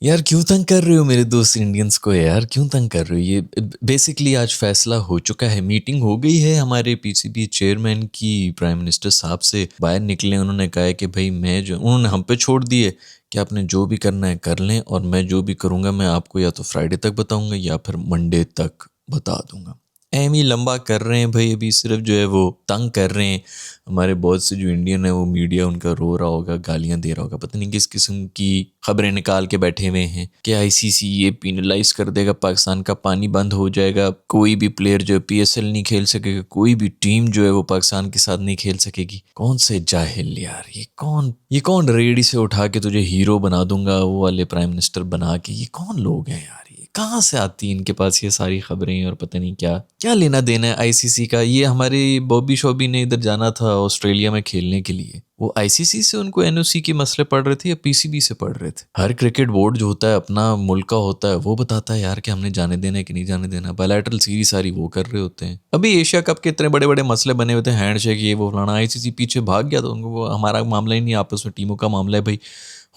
यार क्यों तंग कर रहे हो मेरे दोस्त इंडियंस को? यार क्यों तंग कर रहे हो? ये बेसिकली आज फैसला हो चुका है, मीटिंग हो गई है हमारे पीसीबी चेयरमैन की। प्राइम मिनिस्टर साहब से बाहर निकले, उन्होंने कहा है कि भाई मैं जो, उन्होंने हम पे छोड़ दिए कि आपने जो भी करना है कर लें, और मैं जो भी करूँगा मैं आपको या तो फ्राइडे तक बताऊँगा या फिर मंडे तक बता दूंगा। एम ही लंबा कर रहे हैं भाई, अभी सिर्फ जो है वो तंग कर रहे हैं। हमारे बहुत से जो इंडियन है वो मीडिया उनका रो रहा होगा, गालियां दे रहा होगा, पता नहीं किस किस्म की खबरें निकाल के बैठे हुए हैं कि आईसीसी ये पीनलाइज कर देगा, पाकिस्तान का पानी बंद हो जाएगा, कोई भी प्लेयर जो है पीएसएल नहीं खेल सकेगा, कोई भी टीम जो है वो पाकिस्तान के साथ नहीं खेल सकेगी। कौन से जाहिल यार, ये कौन रेडी से उठा के तुझे हीरो बना दूंगा वो वाले प्राइम मिनिस्टर बना के, ये कौन लोग हैं यार? कहाँ से आती है इनके पास ये सारी खबरें, और पता नहीं क्या क्या लेना देना है आईसीसी का। ये हमारे बॉबी शॉबी ने इधर जाना था ऑस्ट्रेलिया में खेलने के लिए, वो आईसीसी से उनको एनओसी के मसले पड़ रहे थे या पीसीबी से पड़ रहे थे? हर क्रिकेट बोर्ड जो होता है अपना मुल्क का होता है, वो बताता है यार कि हमने जाने देना है कि नहीं जाने देना। बायलैटरल सीरीज सारी वो कर रहे होते हैं। अभी एशिया कप के इतने बड़े बड़े मसले बने हुए थे, हैंडशेक ये वो फलाना, आईसीसी पीछे भाग गया, तो उनको वो हमारा मामला ही नहीं, आपस में टीमों का मामला है भाई,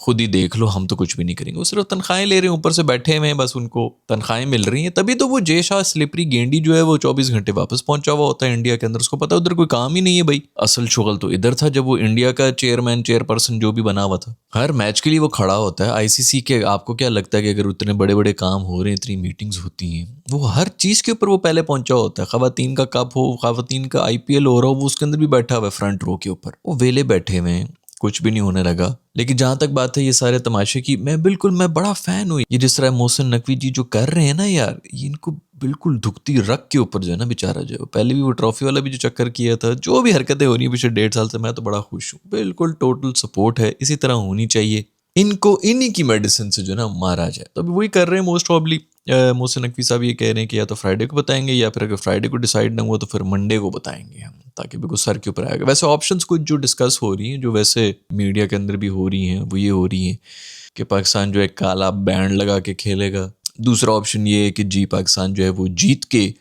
खुद ही देख लो, हम तो कुछ भी नहीं करेंगे। वो सिर्फ तनख्वाहें ले रहे हैं, ऊपर से बैठे हुए हैं, बस उनको तनख्वाहें मिल रही हैं। तभी तो वो जय शाह स्लिपरी गेंडी जो है वो 24 घंटे वापस पहुंचा हुआ होता है इंडिया के अंदर। उसको पता है उधर कोई काम ही नहीं है भाई, असल शुगल तो इधर था जब वो इंडिया का चेयरमैन चेयरपर्सन जो भी बना हुआ था। हर मैच के लिए वो खड़ा होता है आईसीसी के। आपको क्या लगता है कि अगर उतने बड़े बड़े काम हो रहे हैं, इतनी मीटिंग्स होती हैं, वो हर चीज के ऊपर वो पहले पहुंचा होता है। खवातीन का कप हो, खवातीन का आईपीएल हो रहा हो, वो उसके अंदर भी बैठा हुआ है फ्रंट रो के ऊपर। वो वेले बैठे हुए हैं, कुछ भी नहीं होने लगा। लेकिन जहां तक बात है ये सारे तमाशे की, मैं बड़ा फैन हूँ। ये जिस तरह मोहसिन नकवी जी जो कर रहे हैं ना यार, ये इनको बिल्कुल दुखती रग के ऊपर जो है ना बेचारा, जो है पहले भी वो ट्रॉफी वाला भी जो चक्कर किया था, जो भी हरकतें हो रही है पिछले 1.5 साल से, मैं तो बड़ा खुश हूँ। बिल्कुल टोटल सपोर्ट है, इसी तरह होनी चाहिए। इनको इन्हीं की मेडिसिन से जो है ना मारा जाए, तो अभी वही कर रहे हैं मोस्ट प्रॉब्ली। मोहसिन नकवी साहब ये कह रहे हैं कि या तो फ्राइडे को बताएंगे, या फिर अगर फ्राइडे को डिसाइड ना हुआ तो फिर मंडे को बताएंगे हम, ताकि बिल्कुल सर के ऊपर आएगा। वैसे ऑप्शंस कुछ जो डिस्कस हो रही हैं, जो वैसे मीडिया के अंदर भी हो रही हैं, वो ये हो रही हैं कि पाकिस्तान जो है काला बैंड लगा के खेलेगा। दूसरा ऑप्शन ये है कि जी पाकिस्तान जो है वो जीत के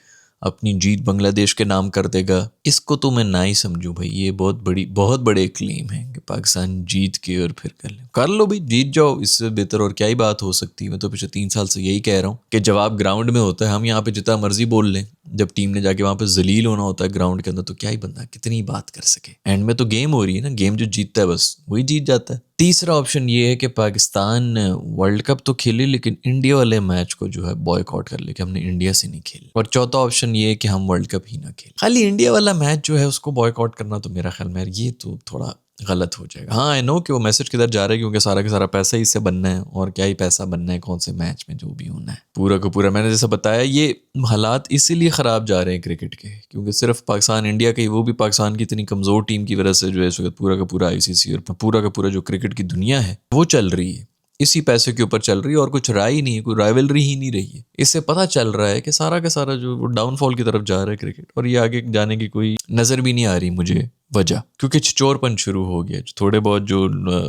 अपनी जीत बांग्लादेश के नाम कर देगा। इसको तो मैं ना ही समझूं भाई, ये बहुत बड़े क्लेम है कि पाकिस्तान जीत के और फिर कर लो भाई, जीत जाओ, इससे बेहतर और क्या ही बात हो सकती है। मैं तो पिछले 3 साल से यही कह रहा हूँ कि जब आप ग्राउंड में होता है, हम यहाँ पे जितना मर्जी बोल लें, जब टीम ने जाके वहां पे जलील होना होता है ग्राउंड के अंदर, तो क्या ही बंदा कितनी बात कर सके। एंड में तो गेम हो रही है ना, गेम जो जीतता है बस वही जीत जाता है। तीसरा ऑप्शन ये है कि पाकिस्तान वर्ल्ड कप तो खेले लेकिन इंडिया वाले मैच को जो है बॉयकॉट कर ले कि हमने इंडिया से नहीं खेले। और चौथा ऑप्शन ये है कि हम वर्ल्ड कप ही ना खेले, खाली इंडिया वाला मैच जो है उसको बॉयकॉट करना, तो मेरा ख्याल में ये तो थोड़ा गलत हो जाएगा। हाँ आई नो कि वो मैसेज किधर जा रहा है, क्योंकि सारा का सारा पैसा ही इससे बनना है, और क्या ही पैसा बनना है, कौन से मैच में जो भी होना है पूरा का पूरा। मैंने जैसा बताया, ये हालात इसीलिए ख़राब जा रहे हैं क्रिकेट के, क्योंकि सिर्फ पाकिस्तान इंडिया का ही, वो भी पाकिस्तान की इतनी कमज़ोर टीम की वजह से जो है इस वक्त पूरा का पूरा आईसीसी और पूरा का पूरा जो क्रिकेट की दुनिया है वो चल रही है, इसी पैसे के ऊपर चल रही है, और कुछ रहा ही नहीं है, कोई राइवलरी ही नहीं रही है। इससे पता चल रहा है कि सारा का सारा जो डाउनफॉल की तरफ जा रहा है क्रिकेट, और ये आगे जाने की कोई नज़र भी नहीं आ रही मुझे वजह, क्योंकि छिचोरपन शुरू हो गया। थोड़े बहुत जो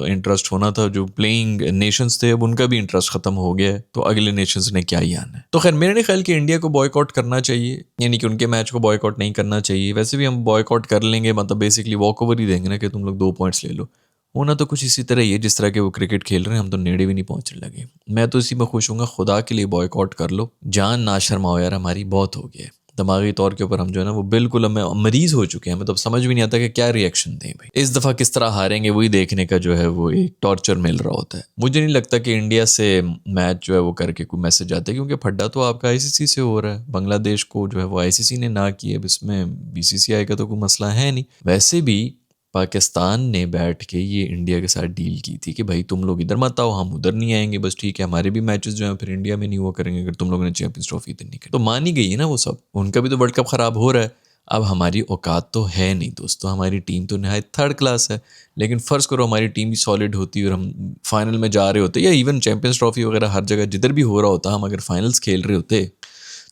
इंटरेस्ट होना था, जो प्लेइंग नेशंस थे, अब उनका भी इंटरेस्ट खत्म हो गया है, तो अगले नेशंस ने क्या ही आना है। तो खैर मेरे ख्याल कि इंडिया को बॉयकॉट करना चाहिए, यानी कि उनके मैच को बॉयकॉट नहीं करना चाहिए। वैसे भी हम बॉयकॉट कर लेंगे, मतलब बेसिकली वॉक ओवर ही देंगे ना कि तुम लोग 2 पॉइंट्स ले लो। होना तो कुछ इसी तरह ही है जिस तरह के वो क्रिकेट खेल रहे हैं, हम तो नेड़े भी नहीं पहुंचने लगे। मैं तो इसी में खुश हूँ, खुदा के लिए बॉयकॉट कर लो, जान ना शर्माओ यार, हमारी बहुत हो गया है। दिमागी तौर के ऊपर हम जो है ना वो बिल्कुल हमें मरीज हो चुके हैं। मतलब समझ भी नहीं आता कि क्या रिएक्शन दें भाई, इस दफ़ा किस तरह हारेंगे वही देखने का जो है वो एक टॉर्चर मिल रहा होता है। मुझे नहीं लगता कि इंडिया से मैच जो है वो करके कोई मैसेज आता है, क्योंकि फड्डा तो आपका आईसीसी से हो रहा है। बांग्लादेश को जो है वो आईसीसी ने ना किया, अब इसमें बीसीसीआई का तो कोई मसला है नहीं। वैसे भी पाकिस्तान ने बैठ के ये इंडिया के साथ डील की थी कि भाई तुम लोग इधर मत आओ, हम उधर नहीं आएंगे, बस ठीक है, हमारे भी मैचेस जो हैं फिर इंडिया में नहीं हुआ करेंगे अगर तुम लोगों ने चैंपियंस ट्रॉफी इधर नहीं की। तो मानी गई है ना वो सब, उनका भी तो वर्ल्ड कप खराब हो रहा है। अब हमारी औकात तो है नहीं दोस्तों, हमारी टीम तो नहायत थर्ड क्लास है, लेकिन फ़र्ज़ करो हमारी टीम भी सॉलिड होती और हम फाइनल में जा रहे होते, या इवन चैंपियंस ट्रॉफी वगैरह हर जगह जिधर भी हो रहा होता, हम अगर फाइनल्स खेल रहे होते,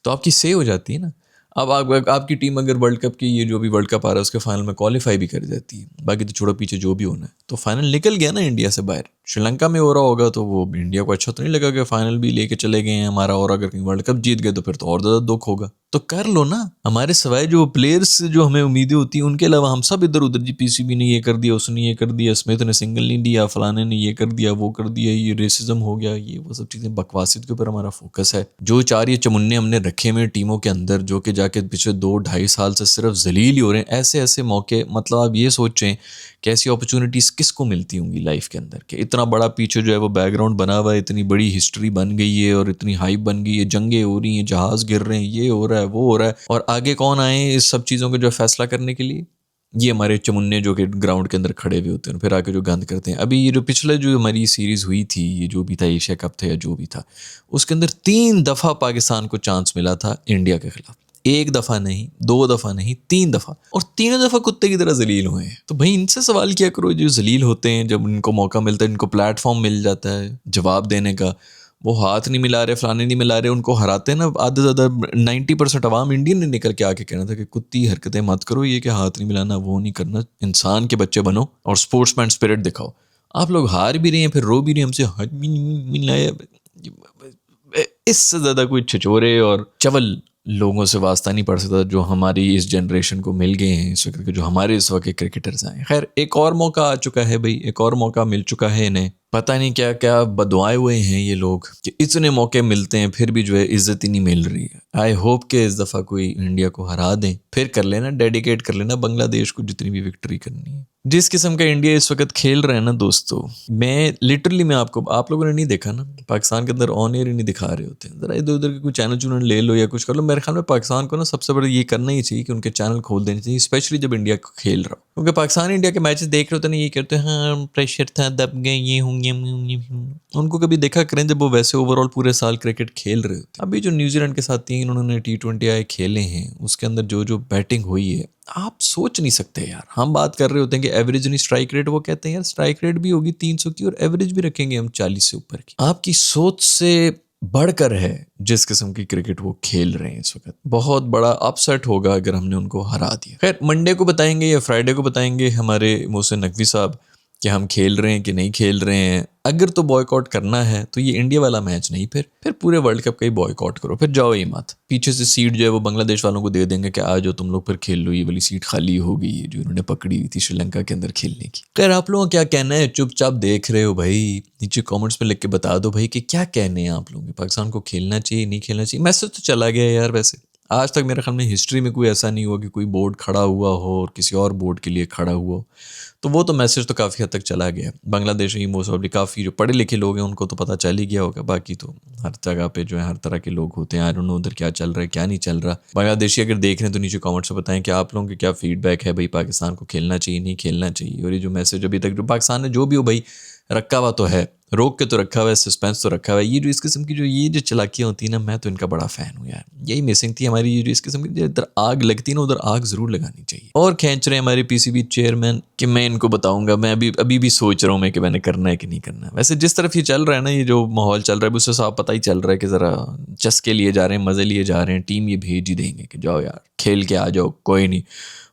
तो आपकी से हो जाती है ना। अब आपकी टीम अगर वर्ल्ड कप की, ये जो भी वर्ल्ड कप आ रहा है उसके फाइनल में क्वालिफाई भी कर जाती है, बाकी तो छोड़ो पीछे जो भी होना है, तो फाइनल निकल गया ना इंडिया से बाहर। श्रीलंका में हो रहा होगा तो वो इंडिया को अच्छा तो नहीं लगा कि फाइनल भी लेके चले गए हैं हमारा, और अगर कहीं वर्ल्ड कप जीत गए तो फिर तो और ज़्यादा दुख होगा। तो कर लो ना। हमारे सिवाय जो प्लेयर्स से जो हमें उम्मीदें होती हैं उनके अलावा हम सब इधर उधर, जी पीसीबी ने ये कर दिया, उसने ये कर दिया, स्मिथ ने सिंगल नहीं दिया, फलाने ने ये कर दिया, वो कर दिया, ये रेसिज्म हो गया, ये वो सब चीज़ें, बकवासियत के ऊपर हमारा फोकस है। जो 4 ये चमुन्ने हमने रखे हुए टीमों के अंदर, जो कि जाके पिछले 2-2.5 साल से सिर्फ जलील ही हो रहे हैं, ऐसे ऐसे मौके, मतलब आप ये सोचें कैसी अपॉर्चुनिटीज़ किसको मिलती होंगी लाइफ के अंदर, कि इतना बड़ा पीछे जो है वो बैकग्राउंड बना हुआ है, इतनी बड़ी हिस्ट्री बन गई है और इतनी हाइप बन गई है, जंगें हो रही हैं, जहाज़ गिर रहे हैं, ये हो रहा है, वो हो रहा है, और आगे कौन आए इस सब चीज़ों का जो फैसला करने के लिए? ये हमारे चमुन्ने जो कि ग्राउंड के अंदर खड़े हुए होते हैं, फिर आके जो गंद करते हैं। अभी ये जो पिछले जो हमारी सीरीज़ हुई थी, ये जो भी था एशिया कप था या जो भी था, उसके अंदर 3 दफ़ा पाकिस्तान को चांस मिला था इंडिया के खिलाफ। 1 दफ़ा नहीं, 2 दफ़ा नहीं, 3 दफ़ा, और तीनों दफ़ा कुत्ते की तरह जलील हुए हैं। तो भाई इनसे सवाल किया करो, जो जलील होते हैं, जब इनको मौका मिलता है, इनको प्लेटफॉर्म मिल जाता है जवाब देने का, वो हाथ नहीं मिला रहे, फलाने नहीं मिला रहे, उनको हराते हैं ना। आधे ज़्यादा 90% अवाम इंडियन ने निकल के आके कहना था कि कुत्ती हरकतें मत करो, ये कि हाथ नहीं मिलाना, वो नहीं करना, इंसान के बच्चे बनो और स्पोर्ट्समैन स्पिरिट दिखाओ। आप लोग हार भी रहे हैं, फिर रो भी रहे हैं, हमसे हाथ भी नहीं मिलाया। इससे ज़्यादा कोई छिछोरे और चवल लोगों से वास्ता नहीं पड़ सकता जो हमारी इस जनरेशन को मिल गए हैं इस वक्त के, जो हमारे इस वक्त के क्रिकेटर्स आए। खैर, एक और मौका आ चुका है भाई, एक और मौका मिल चुका है इन्हें। पता नहीं क्या क्या बदवाए हुए हैं ये लोग कि इतने मौके मिलते हैं फिर भी जो है इज्जत ही नहीं मिल रही है। आई होप कि इस दफ़ा कोई इंडिया को हरा दें, फिर कर लेना, डेडिकेट कर लेना बांग्लादेश को जितनी भी विक्ट्री करनी है। जिस किस्म का इंडिया इस वक्त खेल रहा है ना दोस्तों, मैं लिटरली, मैं आपको, आप लोगों ने नहीं देखा ना, पाकिस्तान के अंदर ऑन एयर ही नहीं दिखा रहे होते हैं। ज़रा इधर उधर के कोई चैनल चुनल ले लो या कुछ कर लो। मेरे ख्याल में पाकिस्तान को ना सबसे बड़ा ये करना ही चाहिए कि उनके चैनल खोल देने चाहिए, स्पेशली जब इंडिया को खेल रहा हो। क्योंकि पाकिस्तान इंडिया के मैचेस देख रहे होते हैं ना, ये कहते हैं हाँ प्रेशर था, दब गए, ये होंगे। उनको कभी देखा करें जब वो वैसे ओवरऑल पूरे साल क्रिकेट खेल रहे होते हैं। अभी जो न्यूजीलैंड के साथ 3 उन्होंने T20 आए खेले हैं, उसके अंदर जो जो बैटिंग हुई है, आप सोच नहीं सकते यार। हम बात कर रहे होते हैं कि एवरेज नहीं स्ट्राइक रेट, वो कहते हैं यार स्ट्राइक रेट भी होगी 300 की और एवरेज भी रखेंगे हम 40 से ऊपर की। आपकी सोच से बढ़कर है जिस किस्म की क्रिकेट वो खेल रहे हैं इस वक्त। बहुत बड़ा अपसेट होगा अगर हमने उनको हरा दिया। खैर, मंडे को बताएंगे या फ्राइडे को बताएंगे हमारे मोहसिन नकवी साहब कि हम खेल रहे हैं कि नहीं खेल रहे हैं। अगर तो बॉयकॉट करना है तो ये इंडिया वाला मैच नहीं, फिर पूरे वर्ल्ड कप का ही बॉयकॉट करो, फिर जाओ ही मत। पीछे से सीट जो है वो बांग्लादेश वालों को दे देंगे कि आ जाओ तुम लोग फिर खेल लो, ये वाली सीट खाली हो गई है जो इन्होंने पकड़ी हुई थी श्रीलंका के अंदर खेलने की। खैर, आप लोगों का क्या कहना है? चुपचाप देख रहे हो भाई, नीचे कमेंट्स में लिख के बता दो भाई कि क्या कहने हैं आप लोगों। पाकिस्तान को खेलना चाहिए, नहीं खेलना चाहिए? मैसेज तो चला गया यार। वैसे आज तक मेरे ख्याल में हिस्ट्री में कोई ऐसा नहीं हुआ कि कोई बोर्ड खड़ा हुआ हो और किसी और बोर्ड के लिए खड़ा हुआ हो। तो वो तो मैसेज तो काफ़ी हद तक चला गया। बांग्लादेश ही मोस्ट ऑफली काफ़ी जो पढ़े लिखे लोग हैं उनको तो पता चल ही गया होगा। बाकी तो हर जगह पे जो है हर तरह के लोग होते हैं। आई डोंट नो उधर क्या चल रहा है क्या नहीं चल रहा। बांग्लादेशी अगर देख रहे हैं तो नीचे कमेंट्स में बताएं कि आप लोगों के क्या फीडबैक है भाई, पाकिस्तान को खेलना चाहिए नहीं खेलना चाहिए। और ये जो मैसेज अभी तक जो पाकिस्तान ने जो भी हो भाई रखा हुआ तो है, रोक के तो रखा हुआ है, सस्पेंस तो रखा हुआ है। ये जो इस किस्म की ये जो चालाकियाँ होती है ना, मैं तो इनका बड़ा फ़ैन हूँ यार। यही मिसिंग थी हमारी, ये जो इस किस्म की इधर आग लगती है ना उधर आग ज़रूर लगानी चाहिए। और खींच रहे हैं हमारे पीसीबी चेयरमैन कि मैं इनको बताऊंगा। मैं अभी भी सोच रहा हूँ मैं कि मैंने करना है कि नहीं करना है। वैसे जिस तरफ ये चल रहा है ना, ये जो माहौल चल रहा है उससे साफ पता ही चल रहा है कि ज़रा चस्के लिए जा रहे हैं, मज़े लिए जा रहे हैं। टीम ये भेज ही देंगे कि जाओ यार खेल के आ जाओ, कोई नहीं।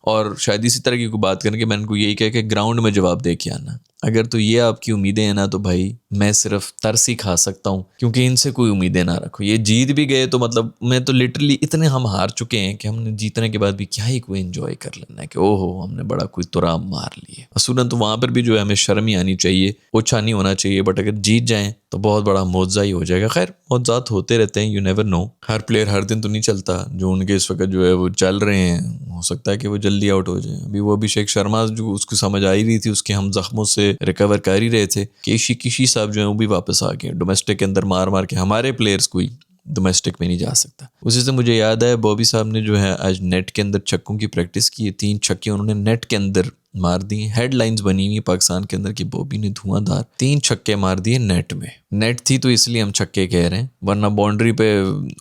और शायद इसी तरह की कोई बात करके मैंने इनको यही कहा कि ग्राउंड में जवाब दे के आना। अगर तो ये आपकी उम्मीदें हैं ना तो भाई मैं सिर्फ तरस ही खा सकता हूँ, क्योंकि इनसे कोई उम्मीदें ना रखो। ये जीत भी गए तो मतलब मैं तो लिटरली इतने हम हार चुके हैं कि हमने जीतने के बाद भी क्या ही कोई एंजॉय कर लेना है कि ओहो हमने बड़ा कोई तुराम मार लिए। असूलन तो वहाँ पर भी जो है हमें शर्म ही आनी चाहिए, ओछा नहीं होना चाहिए। बट अगर जीत जाएं तो बहुत बड़ा मौजा ही हो जाएगा। खैर मौजात होते रहते हैं, यू नेवर नो। हर प्लेयर हर दिन तो नहीं चलता। जो उनके इस वक्त जो है वो चल रहे हैं, हो सकता है कि वो जल्दी आउट हो जाए। अभी वो अभिषेक शर्मा जो उसको समझ आ ही रही थी, उसके हम जख्मों से रिकवर कर ही रहे थे। किशी साहब जो है वो भी वापस आ गए डोमेस्टिक के अंदर मार मार के। हमारे प्लेयर्स कोई डोमेस्टिक में नहीं जा सकता। उसी से मुझे याद है बॉबी साहब ने जो है आज नेट के अंदर छक्कों की प्रैक्टिस की है। 3 छक्के उन्होंने नेट के अंदर मार दी। हेडलाइंस बनी हुई पाकिस्तान के अंदर कि बॉबी ने धुआंधार 3 छक्के मार दिए नेट में। नेट थी तो इसलिए हम छक्के कह रहे हैं, वरना बाउंड्री पे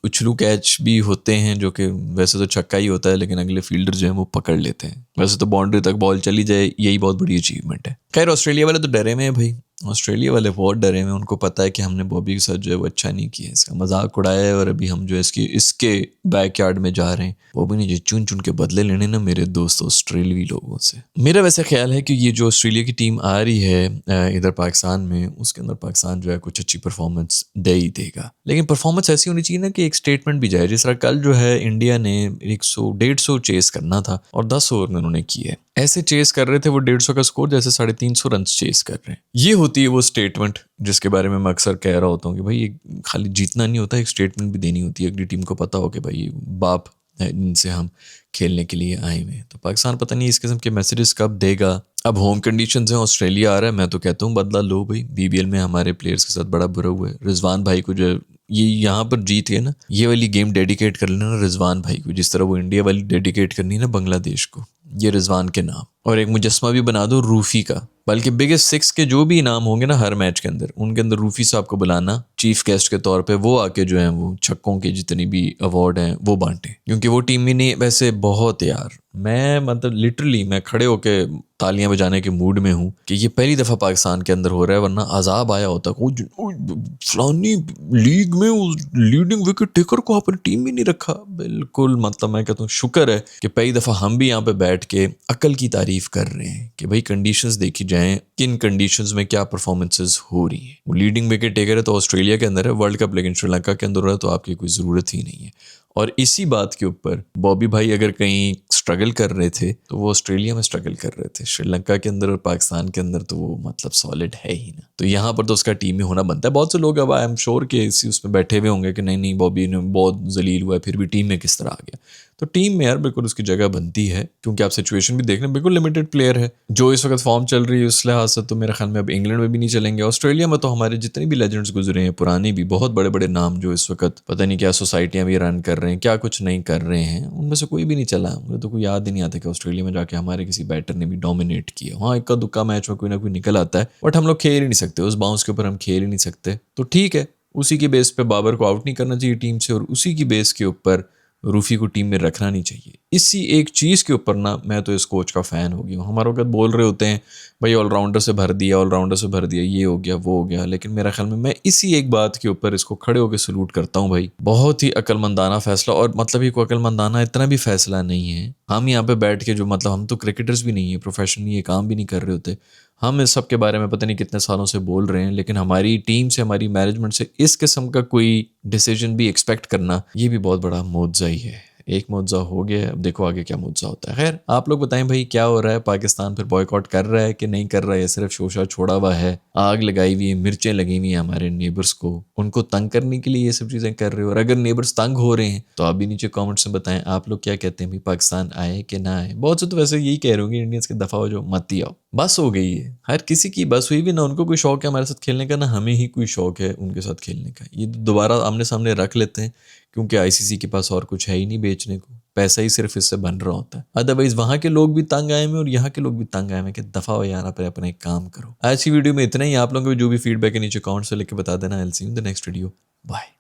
उछलू कैच भी होते हैं जो कि वैसे तो छक्का ही होता है, लेकिन अगले फील्डर जो है वो पकड़ लेते हैं। वैसे तो बाउंड्री तक बॉल चली जाए यही बहुत बड़ी अचीवमेंट है। खैर ऑस्ट्रेलिया वाले तो डरे में है भाई, ऑस्ट्रेलिया वाले बहुत डरे हुए हैं, उनको पता है कि हमने बॉबी के साथ जो है वो अच्छा नहीं किया, इसका मजाक उड़ाया है और अभी हम जो है इसके बैकयार्ड में जा रहे हैं। बॉबी ने जो चुन चुन के बदले लेने ना मेरे दोस्त ऑस्ट्रेलियावी लोगों से। मेरा वैसे ख्याल है कि ये जो ऑस्ट्रेलिया की टीम आ रही है इधर पाकिस्तान में, उसके अंदर पाकिस्तान जो है कुछ अच्छी परफॉर्मेंस दे ही देगा, लेकिन परफॉर्मेंस ऐसी होनी चाहिए ना कि एक स्टेटमेंट भी जाए। जिस तरह कल जो है इंडिया ने 100-150 चेस करना था और 10 ओवर में उन्होंने किया है, ऐसे चेस कर रहे थे वो 150 का स्कोर जैसे 350 रन चेस कर रहे हैं। ये होती है वो स्टेटमेंट जिसके बारे में मैं अक्सर कह रहा होता हूँ कि भाई ये खाली जीतना नहीं होता, एक स्टेटमेंट भी देनी होती है। अगली टीम को पता हो कि भाई ये बाप है जिनसे हम खेलने के लिए आए हुए हैं। तो पाकिस्तान पता नहीं इस किस्म के मैसेजेस कब देगा। अब होम कंडीशंस हैं, ऑस्ट्रेलिया आ रहा है, मैं तो कहता हूँ बदला लो भाई। बीबीएल में हमारे प्लेयर्स के साथ बड़ा बुरा हुआ है। रिजवान भाई को जो ये यहाँ पर जीत है ना, ये वाली गेम डेडिकेट कर लेना ना रिजवान भाई को, जिस तरह वो इंडिया वाली डेडिकेट करनी है ना बांग्लादेश को, ये रिजवान के नाम। और एक मुजस्मा भी बना दो रूफी का, बल्कि बिगेस्ट 6 के जो भी इनाम होंगे ना हर मैच के अंदर, उनके अंदर रूफी साहब को बुलाना चीफ गेस्ट के तौर पे, वो आके जो है वो छक्कों के जितने भी अवार्ड हैं वो बांटे, क्योंकि वो टीम ही नहीं वैसे बहुत यार। मैं मतलब लिटरली मैं खड़े होके तालियां बजाने के मूड में हूँ कि ये पहली दफ़ा पाकिस्तान के अंदर हो रहा है, वरना अजाब आया होता फलानी लीग में उस लीडिंग विकेट टेकर को आपने टीम में नहीं रखा। बिल्कुल मतलब मैं कहता हूँ शुक्र है कि पहली दफ़ा हम भी यहाँ पे बैठ के अकल की तारीफ कर रहे हैं कि भाई कंडीशंस देखी जाएं, किन कंडीशंस में क्या परफॉर्मेंसेस हो रही है। वो लीडिंग विकेट टेकर है तो ऑस्ट्रेलिया के अंदर है वर्ल्ड कप, लेकिन श्रीलंका के अंदर हो रहा है तो आपकी कोई ज़रूरत ही नहीं है। और इसी बात के ऊपर बॉबी भाई अगर कहीं स्ट्रगल कर रहे थे तो वो ऑस्ट्रेलिया में स्ट्रगल कर रहे थे, श्रीलंका के अंदर और पाकिस्तान के अंदर तो वो मतलब सॉलिड है ही ना। तो यहाँ पर तो उसका टीम में होना बनता है। बहुत से लोग अब आई एम श्योर के इसी उसमें बैठे हुए होंगे कि नहीं नहीं बॉबी ने बहुत जलील हुआ है फिर भी टीम में किस तरह आ गया। तो टीम में यार बिल्कुल उसकी जगह बनती है, क्योंकि आप सिचुएशन भी देख रहे हैं, बिल्कुल लिमिटेड प्लेयर है जो इस वक्त फॉर्म चल रही है। उस लिहाज से तो मेरे ख्याल में अब इंग्लैंड में भी नहीं चलेंगे। ऑस्ट्रेलिया में तो हमारे जितने भी लेजेंड्स गुजरे हैं पुराने भी, बहुत बड़े बड़े नाम जो इस वक्त पता नहीं क्या सोसाइटियां भी रन कर रहे हैं, क्या कुछ नहीं कर रहे हैं, उनमें से कोई भी नहीं चला। मुझे तो कोई याद ही नहीं आता कि ऑस्ट्रेलिया में जाके हमारे किसी बैटर ने भी डोमिनेट किया। हाँ इक्का दुक्का मैच में कोई ना कोई निकल आता है, बट हम लोग खेल ही नहीं सकते उस बाउंस के ऊपर, हम खेल ही नहीं सकते। तो ठीक है, उसी के बेस पे बाबर को आउट नहीं करना चाहिए टीम से, और उसी की बेस के ऊपर रूफी को टीम में रखना नहीं चाहिए। इसी एक चीज़ के ऊपर ना मैं तो इस कोच का फ़ैन हो गया हूँ। हमारे वक्त बोल रहे होते हैं भाई ऑलराउंडर से भर दिया, ऑलराउंडर से भर दिया, ये हो गया वो हो गया, लेकिन मेरा ख्याल में मैं इसी एक बात के ऊपर इसको खड़े होकर सलूट करता हूँ भाई। बहुत ही अक्लमंदाना फैसला, और मतलब ये कोई अक्लमंदाना इतना भी फैसला नहीं है। हम यहाँ पे बैठ के जो मतलब हम तो क्रिकेटर्स भी नहीं है, प्रोफेशनली ये काम भी नहीं कर रहे होते, हम इस सब के बारे में पता नहीं कितने सालों से बोल रहे हैं, लेकिन हमारी टीम से हमारी मैनेजमेंट से इस किस्म का कोई डिसीजन भी एक्सपेक्ट करना ये भी बहुत बड़ा मुआवजा ही है। एक मुआवजा हो गया, अब देखो आगे क्या मुआवजा होता है। खैर आप लोग बताएं भाई क्या हो रहा है, पाकिस्तान फिर बॉयकॉट कर रहा है कि नहीं कर रहा है, या सिर्फ शोशा छोड़ा हुआ है, आग लगाई हुई है, मिर्चें लगी हुई हैं हमारे नेबर्स को, उनको तंग करने के लिए ये सब चीज़ें कर रहे हो। और अगर नेबर्स तंग हो रहे हैं तो आप भी नीचे कॉमेंट्स में बताएं आप लोग क्या कहते हैं भाई, पाकिस्तान आए कि ना आए। बहुत से तो वैसे यही कह रहे होंगे इंडियंस के दफ़ा हो जो मत ही आओ, बस हो गई है। हर किसी की बस हुई भी ना, उनको कोई शौक है हमारे साथ खेलने का, ना हमें ही कोई शौक है उनके साथ खेलने का। ये दोबारा आमने सामने रख लेते हैं, क्योंकि आईसीसी के पास और कुछ है ही नहीं बेचने को, पैसा ही सिर्फ इससे बन रहा होता है। अदरवाइज वहां के लोग भी तंग आए हैं और यहाँ के लोग भी तंग आए हैं कि दफा हो यार आप अपना एक काम करो। आज की वीडियो में इतना ही। आप लोगों को जो भी फीडबैक है नीचे कमेंट से लेके बता देना। I will see you in the next video. Bye.